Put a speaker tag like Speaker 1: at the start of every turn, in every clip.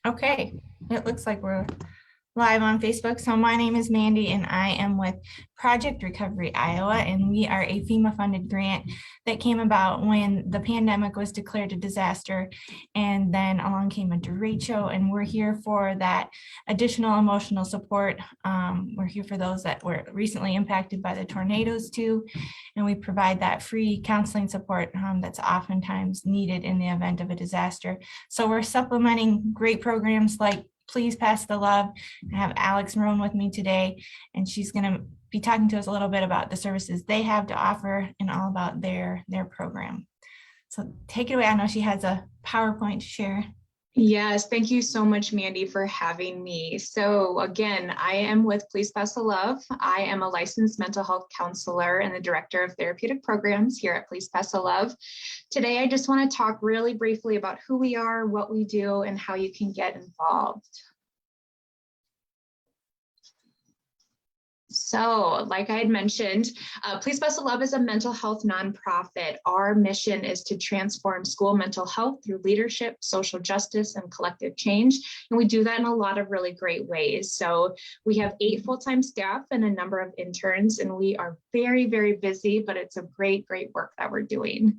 Speaker 1: Okay, it looks like we're live on Facebook. So my name is Mandy and I am with Project Recovery Iowa, and we are a FEMA funded grant that came about when the pandemic was declared a disaster. And then along came a derecho, and we're here for that additional emotional support. We're here for those that were recently impacted by the tornadoes too. And we provide that free counseling support that's oftentimes needed in the event of a disaster. So we're supplementing great programs like Please Pass the Love. I have Alex Marone with me today, and she's going to be talking to us a little bit about the services they have to offer and all about their program. So take it away. I know she has a PowerPoint to share.
Speaker 2: Yes, thank you so much, Mandy, for having me. So again, I am with Please Pass the Love. I am a licensed mental health counselor and the director of therapeutic programs here at Please Pass the Love. Today, I just want to talk really briefly about who we are, what we do, and how you can get involved. So, like I had mentioned, Please Pass the Love is a mental health nonprofit. Our mission is to transform school mental health through leadership, social justice, and collective change. And we do that in a lot of really great ways. So we have 8 full-time staff and a number of interns, and we are very, very busy, but it's a great, great work that we're doing.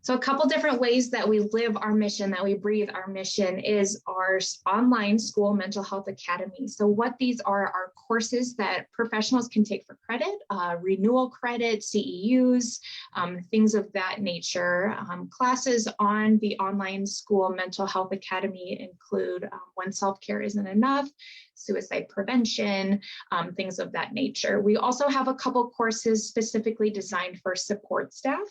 Speaker 2: So a couple different ways that we live our mission, that we breathe our mission, is our online school mental health academy. So what these are courses that professionals can take for credit, renewal credit, CEUs, things of that nature. Classes on the online school mental health academy include When Self-Care Isn't Enough, suicide prevention, things of that nature. We also have a couple courses specifically designed for support staff.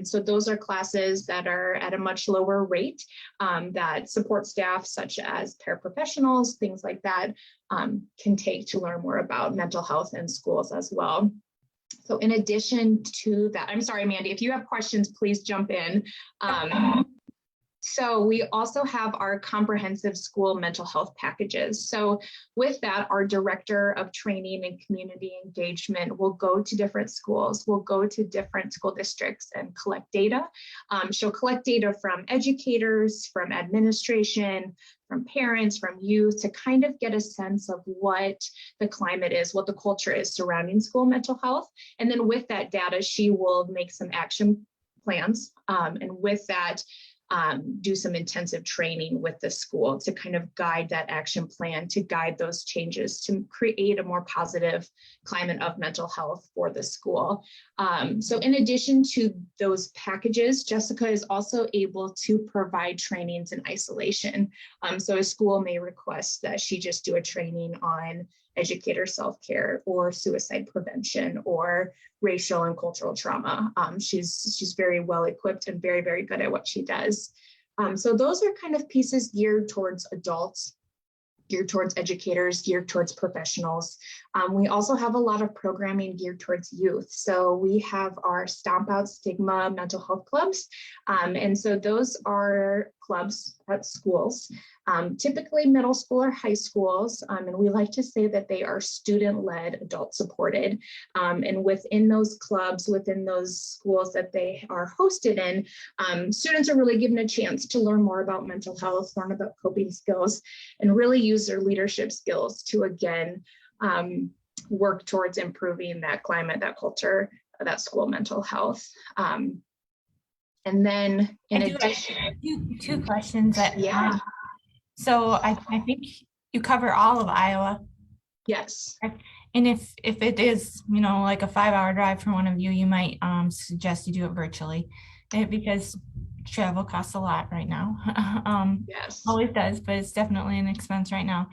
Speaker 2: So those are classes that are at a much lower rate that support staff such as paraprofessionals, things like that, can take to learn more about mental health in schools as well. So in addition to that, I'm sorry, Mandy, if you have questions, please jump in. So we also have our comprehensive school mental health packages. So with that, our director of training and community engagement will go to different schools, will go to different school districts and collect data. She'll collect data from educators, from administration, from parents, from youth, to kind of get a sense of what the climate is, what the culture is surrounding school mental health. And then with that data, she will make some action plans. And with that, do some intensive training with the school to kind of guide that action plan, to guide those changes, to create a more positive climate of mental health for the school. So in addition to those packages, Jessica is also able to provide trainings in isolation. So a school may request that she just do a training on educator self-care or suicide prevention or racial and cultural trauma. She's very well equipped and very, very good at what she does. So those are kind of pieces geared towards adults, geared towards educators, geared towards professionals. We also have a lot of programming geared towards youth. So we have our Stomp Out Stigma mental health clubs. And so those are clubs at schools, typically middle school or high schools. And we like to say that they are student-led, adult-supported. And within those clubs, within those schools that they are hosted in, students are really given a chance to learn more about mental health, learn about coping skills, and really use their leadership skills to, again, work towards improving that climate, that culture, that school mental health. And then in addition,
Speaker 1: two questions that,
Speaker 2: yeah.
Speaker 1: So I think you cover all of Iowa.
Speaker 2: Yes.
Speaker 1: And if it is, like a 5-hour drive for one of you, you might suggest you do it virtually, because travel costs a lot right now.
Speaker 2: Yes.
Speaker 1: Always does, but it's definitely an expense right now.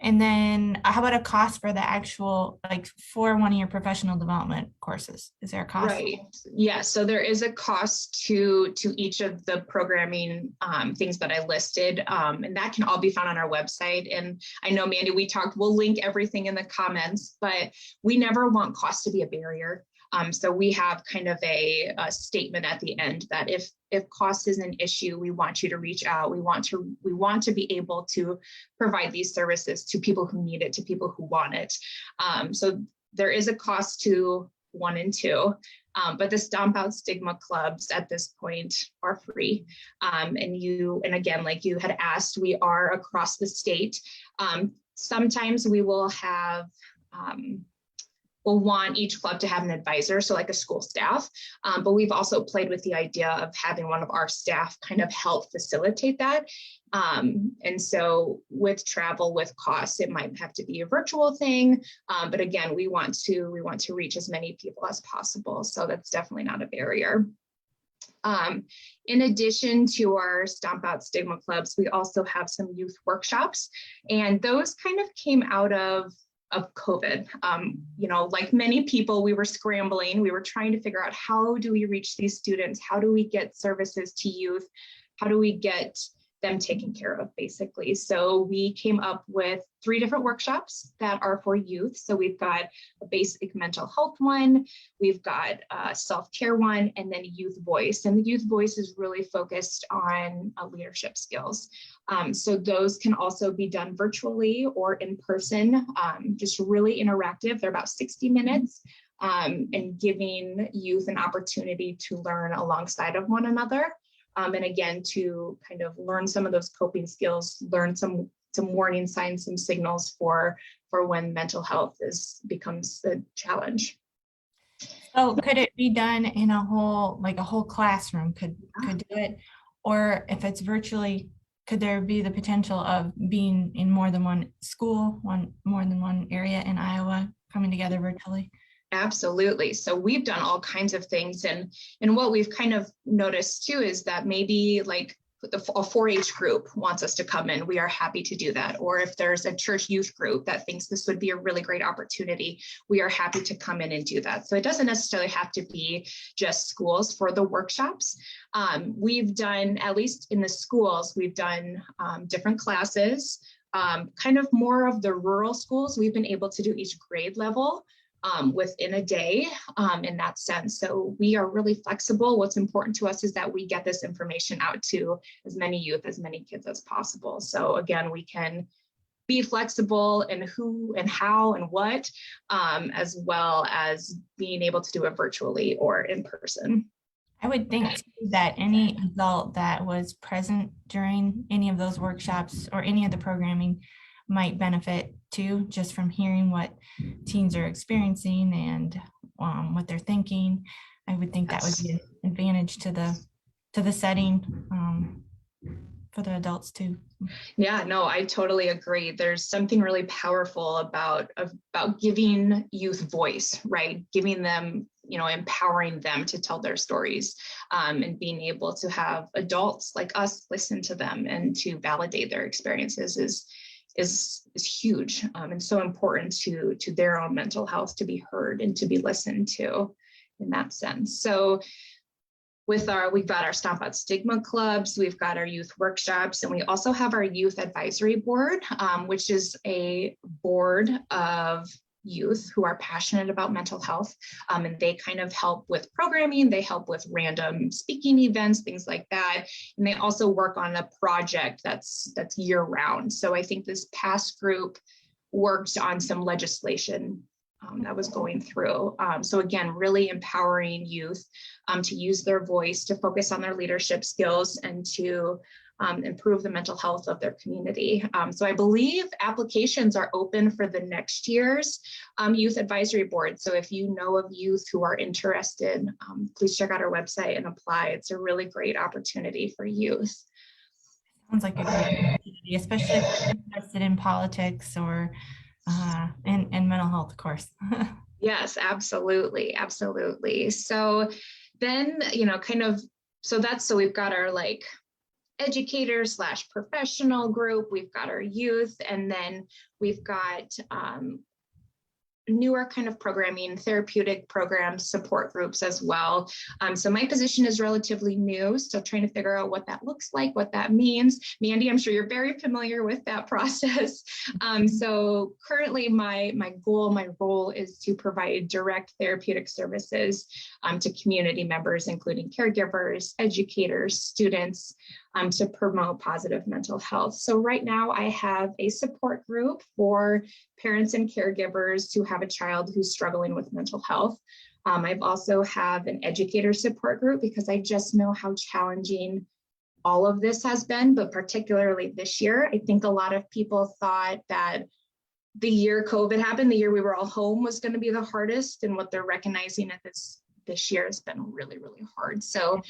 Speaker 1: And then how about a cost for the actual, like for one of your professional development courses? Is there a cost?
Speaker 2: Right. Yeah. So there is a cost to each of the programming things that I listed, and that can all be found on our website. And I know, Mandy, we'll link everything in the comments, but we never want cost to be a barrier. So we have kind of a statement at the end that if cost is an issue, we want you to reach out. We want to be able to provide these services to people who need it, to people who want it. So there is a cost to 1 and 2. But the Stomp Out Stigma clubs at this point are free. And again, like you had asked, we are across the state. Sometimes we will have, we'll want each club to have an advisor, so like a school staff, but we've also played with the idea of having one of our staff kind of help facilitate that. And so with travel, with costs, it might have to be a virtual thing, but again, we want to reach as many people as possible, so that's definitely not a barrier. In addition to our Stomp Out Stigma clubs, we also have some youth workshops, and those kind of came out of COVID. Like many people, we were scrambling. We were trying to figure out, how do we reach these students? How do we get services to youth? How do we get them taken care of, basically? So we came up with 3 different workshops that are for youth. So we've got a basic mental health one, we've got a self-care one, and then youth voice. And the youth voice is really focused on leadership skills. So those can also be done virtually or in person, just really interactive. They're about 60 minutes. And giving youth an opportunity to learn alongside of one another. And again, to kind of learn some of those coping skills, learn some warning signs, some signals for when mental health becomes a challenge.
Speaker 1: So could it be done in a whole classroom could do it? Or if it's virtually, could there be the potential of being in more than one school, more than one area in Iowa coming together virtually?
Speaker 2: Absolutely. So we've done all kinds of things. And what we've kind of noticed too is that maybe like a 4-H group wants us to come in, we are happy to do that. Or if there's a church youth group that thinks this would be a really great opportunity, we are happy to come in and do that. So it doesn't necessarily have to be just schools for the workshops. We've done, at least in the schools, we've done different classes, kind of more of the rural schools. We've been able to do each grade level within a day in that sense. So we are really flexible. What's important to us is that we get this information out to as many youth, as many kids as possible. So again, we can be flexible in who and how and what, as well as being able to do it virtually or in person.
Speaker 1: I would think too that any adult that was present during any of those workshops or any of the programming might benefit too, just from hearing what teens are experiencing and what they're thinking. I would think that would be an advantage to the setting for the adults too.
Speaker 2: Yeah, no, I totally agree. There's something really powerful about giving youth voice, right? Giving them, empowering them to tell their stories, and being able to have adults like us listen to them and to validate their experiences is huge, and so important to their own mental health, to be heard and to be listened to in that sense. So we've got our Stomp Out Stigma clubs, we've got our youth workshops, and we also have our youth advisory board, which is a board of youth who are passionate about mental health, and they kind of help with programming, they help with random speaking events, things like that, and they also work on a project that's year round. So I think this past group worked on some legislation that was going through. So again, really empowering youth to use their voice, to focus on their leadership skills, and to improve the mental health of their community. So I believe applications are open for the next year's youth advisory board. So if you know of youth who are interested, please check out our website and apply. It's a really great opportunity for youth.
Speaker 1: Sounds like a great opportunity, especially if you're interested in politics or and mental health, of course.
Speaker 2: Yes, absolutely. Absolutely. So then, so we've got our educator / professional group, we've got our youth, and then we've got newer kind of programming, therapeutic programs, support groups as well. So my position is relatively new, still trying to figure out what that looks like, what that means. Mandy, I'm sure you're very familiar with that process. So currently my goal, my role is to provide direct therapeutic services to community members, including caregivers, educators, students, to promote positive mental health. So right now I have a support group for parents and caregivers who have a child who's struggling with mental health. I've also have an educator support group because I just know how challenging all of this has been, but particularly this year. I think a lot of people thought that the year COVID happened, the year we were all home, was going to be the hardest. And what they're recognizing at this year has been really, really hard. So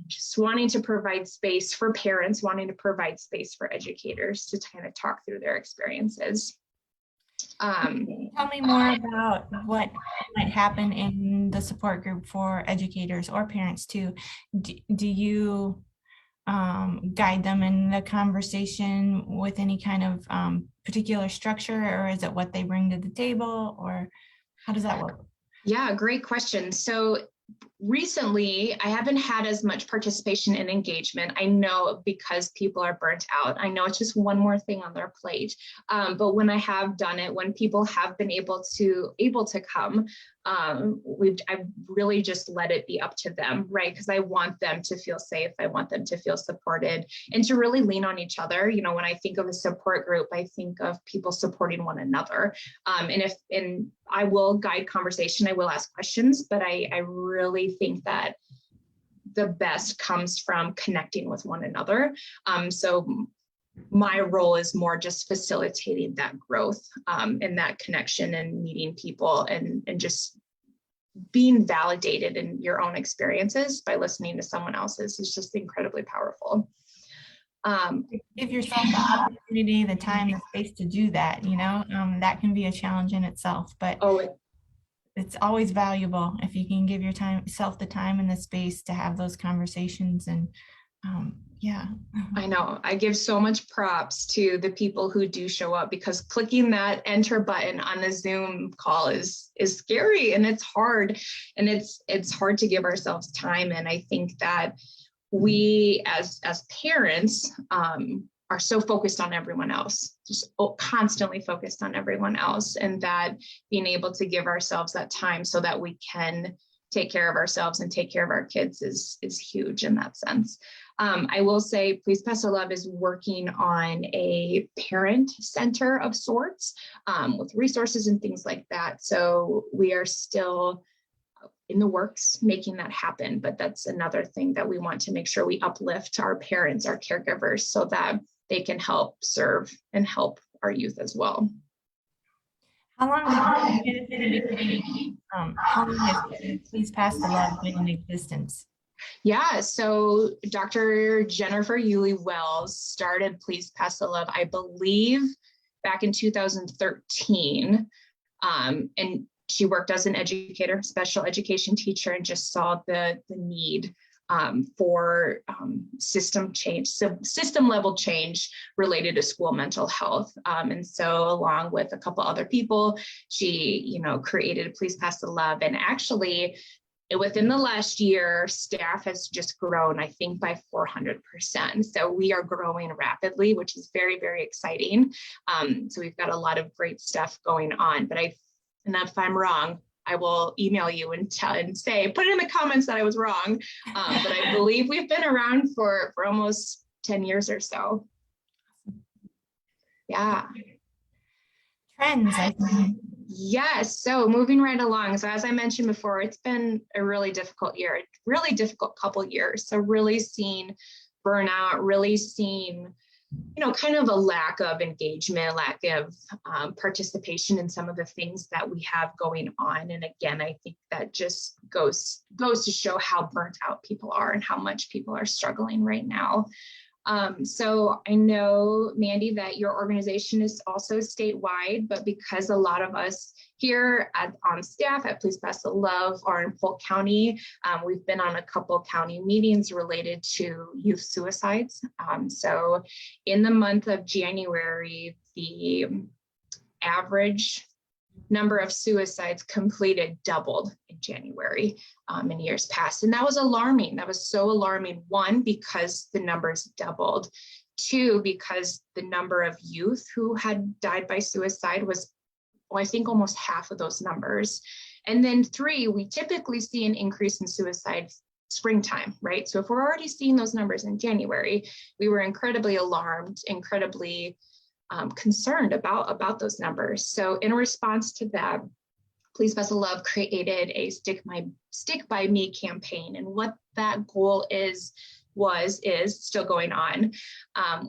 Speaker 2: just wanting to provide space for parents, wanting to provide space for educators to kind of talk through their experiences.
Speaker 1: Tell me more about what might happen in the support group for educators or parents too. Do you guide them in the conversation with any kind of particular structure, or is it what they bring to the table, or how does that work?
Speaker 2: Yeah, great question. So recently, I haven't had as much participation and engagement. I know because people are burnt out. I know it's just one more thing on their plate. But when I have done it, when people have been able to come, I've really just let it be up to them, right? Because I want them to feel safe. I want them to feel supported and to really lean on each other. You know, when I think of a support group, I think of people supporting one another. And I will guide conversation, I will ask questions, but I really think that the best comes from connecting with one another. So my role is more just facilitating that growth and that connection and meeting people and just being validated in your own experiences by listening to someone else's is just incredibly powerful.
Speaker 1: Give yourself the opportunity, the time, the space to do that, you know, that can be a challenge in itself, but it's always valuable if you can give yourself the time and the space to have those conversations. And yeah.
Speaker 2: I know. I give so much props to the people who do show up, because clicking that enter button on a Zoom call is scary and it's hard. And it's hard to give ourselves time. And I think that we as parents are so focused on everyone else, just constantly focused on everyone else, and that being able to give ourselves that time so that we can take care of ourselves and take care of our kids is huge in that sense. I will say Please Pass the Love is working on a parent center of sorts with resources and things like that. So we are still in the works making that happen, but that's another thing that we want to make sure we uplift our parents, our caregivers, so that they can help serve and help our youth as well.
Speaker 1: How long has Please Pass the Love been in existence?
Speaker 2: Yeah, so Dr. Jennifer Yulee Wells started Please Pass the Love, I believe, back in 2013. And she worked as an educator, special education teacher, and just saw the need for system level change related to school mental health. And so along with a couple other people, she, created Please Pass the Love. And actually, within the last year, staff has just grown, I think, by 400%. So we are growing rapidly, which is very, very exciting. So we've got a lot of great stuff going on. But if I'm wrong, I will email you and say, put it in the comments that I was wrong. But I believe we've been around for almost 10 years or so. Yeah.
Speaker 1: Trends, I think.
Speaker 2: Yes. So moving right along. So as I mentioned before, it's been a really difficult year, a really difficult couple years. So really seeing burnout, really seeing, kind of a lack of engagement, lack of participation in some of the things that we have going on. And again, I think that just goes to show how burnt out people are and how much people are struggling right now. So I know, Mandy, that your organization is also statewide, but because a lot of us here on staff at Please Pass the Love are in Polk County, we've been on a couple county meetings related to youth suicides. So in the month of January, the average number of suicides completed doubled in January in years past. And that was alarming. That was so alarming. One, because the numbers doubled. Two, because the number of youth who had died by suicide was, I think, almost half of those numbers. And then three, we typically see an increase in suicide springtime, right? So if we're already seeing those numbers in January, we were incredibly alarmed, incredibly concerned about those numbers. So in response to that, Please Pass the Love created a Stick by Me campaign. And what that goal is still going on,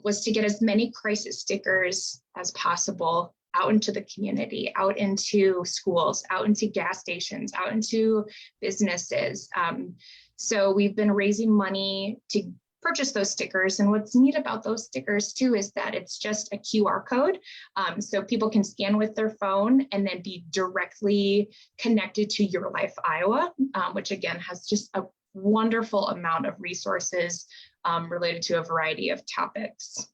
Speaker 2: was to get as many crisis stickers as possible out into the community, out into schools, out into gas stations, out into businesses. So we've been raising money to purchase those stickers. And what's neat about those stickers too is that it's just a QR code. So people can scan with their phone and then be directly connected to Your Life Iowa, which again has just a wonderful amount of resources related to a variety of topics.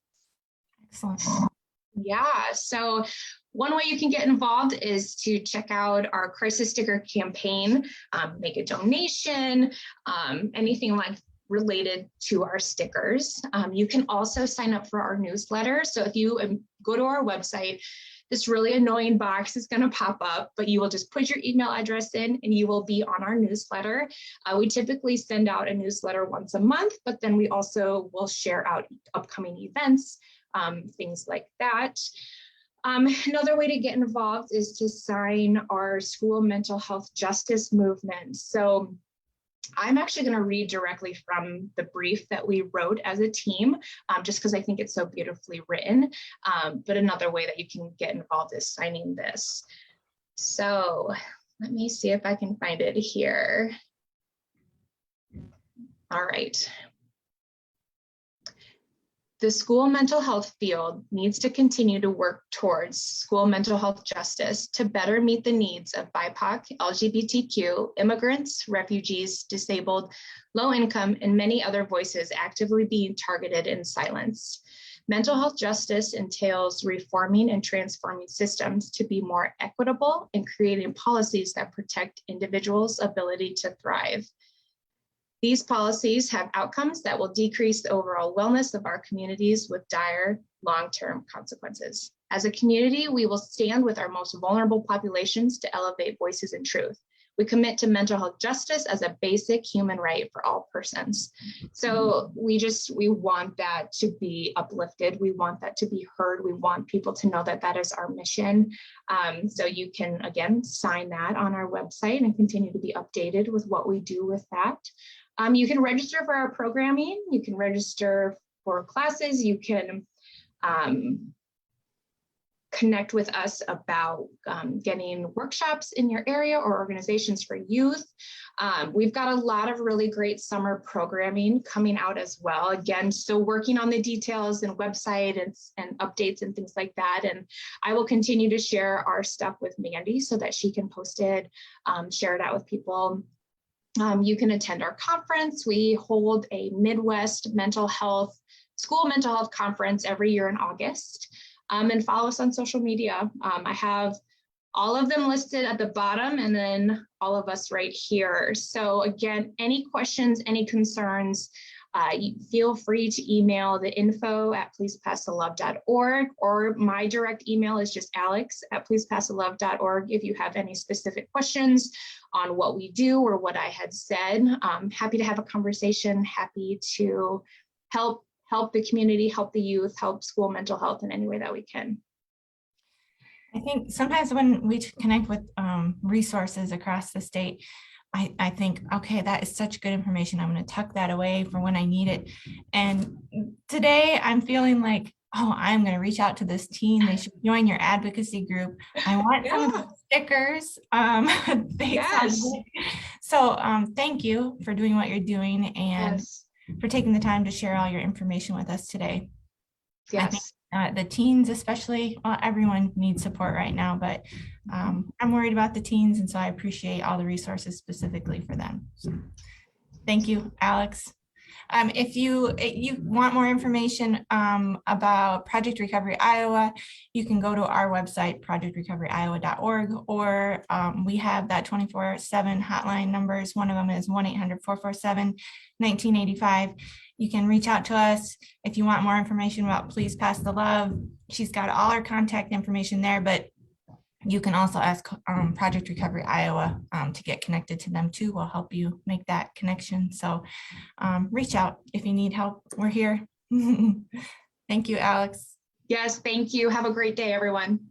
Speaker 1: Excellent.
Speaker 2: Yeah, so one way you can get involved is to check out our crisis sticker campaign, make a donation, anything like related to our stickers. You can also sign up for our newsletter. So if you go to our website, this really annoying box is going to pop up, but you will just put your email address in and you will be on our newsletter. We typically send out a newsletter once a month, but then we also will share out upcoming events, things like that. Another way to get involved is to sign our school mental health justice movement. So I'm actually going to read directly from the brief that we wrote as a team, just because I think it's so beautifully written. But another way that you can get involved is signing this. So let me see if I can find it here. All right. The school mental health field needs to continue to work towards school mental health justice to better meet the needs of BIPOC, LGBTQ, immigrants, refugees, disabled, low income, and many other voices actively being targeted and silenced. Mental health justice entails reforming and transforming systems to be more equitable and creating policies that protect individuals' ability to thrive. These policies have outcomes that will decrease the overall wellness of our communities with dire long-term consequences. As a community, we will stand with our most vulnerable populations to elevate voices and truth. We commit to mental health justice as a basic human right for all persons. So we want that to be uplifted. We want that to be heard. We want people to know that that is our mission. So you can, again, sign that on our website and continue to be updated with what we do with that. You can register for our programming. You can register for classes. You can connect with us about getting workshops in your area or organizations for youth. We've got a lot of really great summer programming coming out as well. Again, still working on the details and website and updates and things like that. And I will continue to share our stuff with Mandy so that she can post it, share it out with people. You can attend our conference. We hold a Midwest school mental health conference every year in August. And follow us on social media. I have all of them listed at the bottom and then all of us right here. So again, any questions, any concerns, feel free to email the info@pleasepasstheLove.org, or my direct email is just alex@pleasepasstheLove.org if you have any specific questions on what we do or what I had said. I'm happy to have a conversation, happy to help the community, help the youth, help school mental health in any way that we can.
Speaker 1: I think sometimes when we connect with resources across the state, I think, okay, that is such good information. I'm going to tuck that away for when I need it. And today I'm feeling like, oh, I'm going to reach out to this team. They should join your advocacy group. I want some of the stickers. So thank you for doing what you're doing and for taking the time to share all your information with us today.
Speaker 2: Yes.
Speaker 1: I think, the teens especially, everyone needs support right now, but I'm worried about the teens, and so I appreciate all the resources specifically for them. So thank you, Alex. If you want more information about Project Recovery Iowa, you can go to our website, projectrecoveryiowa.org, or we have that 24/7 hotline numbers. One of them is 1-800-447-1985. You can reach out to us if you want more information about Please Pass the Love. She's got all our contact information there, but you can also ask Project Recovery Iowa to get connected to them too. We'll help you make that connection. So reach out if you need help. We're here. Thank you, Alex.
Speaker 2: Yes, thank you. Have a great day, everyone.